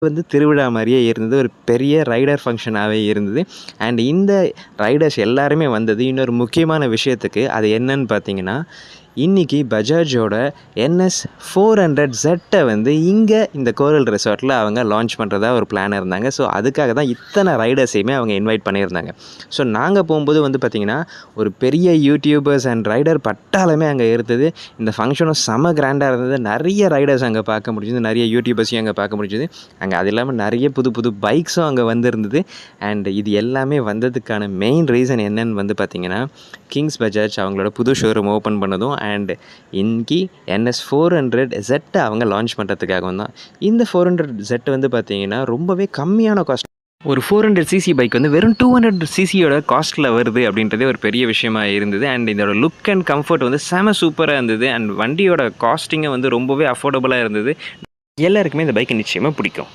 வந்து திருவிழா மாரியே இருந்தது. ஒரு பெரிய ரைடர் ஃபங்ஷனாவே இருந்தது. அண்ட் இந்த ரைடர்ஸ் எல்லாருமே வந்தது இன்னொரு முக்கியமான விஷயத்துக்கு. அது என்னன்னு பார்த்தீங்கன்னா, இன்னைக்கு பஜாஜோட NS 400Z வந்து இங்க இந்த கோரல் ரெசார்ட்ல அவங்க லான்ச் பண்றதா ஒரு பிளான் இருந்தாங்க. ஸோ அதுக்காக தான் இத்தனை ரைடர்ஸையுமே அவங்க இன்வைட் பண்ணியிருந்தாங்க. ஸோ நாங்க போம்போது வந்து பார்த்தீங்கன்னா, ஒரு பெரிய யூடியூபர்ஸ் அண்ட் ரைடர் பட்டாளமே அங்க இருந்தது. இந்த ஃபங்ஷனும் செம கிராண்டா இருந்தது. நெறைய ரைடர்ஸ் அங்க பார்க்க முடிஞ்சது. நெறைய யூடியூபர்ஸையும் அங்க பார்க்க முடிஞ்சது. அங்க அது இல்லாம நெறைய புது புது பைக்ஸும் அங்க வந்திருந்தது. அண்ட் இது எல்லாமே வந்ததுக்கான மெயின் ரீசன் என்னன்னு வந்து பார்த்தீங்கன்னா, கிங்ஸ் பஜாஜ் அவங்களோட புது ஷோரூம் ஓப்பன் பண்ணதும் அண்ட் இன்னைக்கு NS 400Z அவங்க லான்ச் பண்ணுறதுக்காகவும் தான். இந்த 400Z வந்து பார்த்தீங்கன்னா, ரொம்பவே கம்மியான காஸ்ட். ஒரு 400cc பைக் வந்து வெறும் 200ccயோட காஸ்ட்டில் வருது அப்படின்றதே ஒரு பெரிய விஷயமா இருந்தது. அண்ட் இதோட லுக் அண்ட் கம்ஃபர்ட் வந்து செம சூப்பராக இருந்தது. அண்ட் வண்டியோட காஸ்டிங்கும் வந்து ரொம்பவே அஃபோர்டபுளாக இருந்தது. எல்லாருக்குமே இந்த பைக் நிச்சயமாக பிடிக்கும்.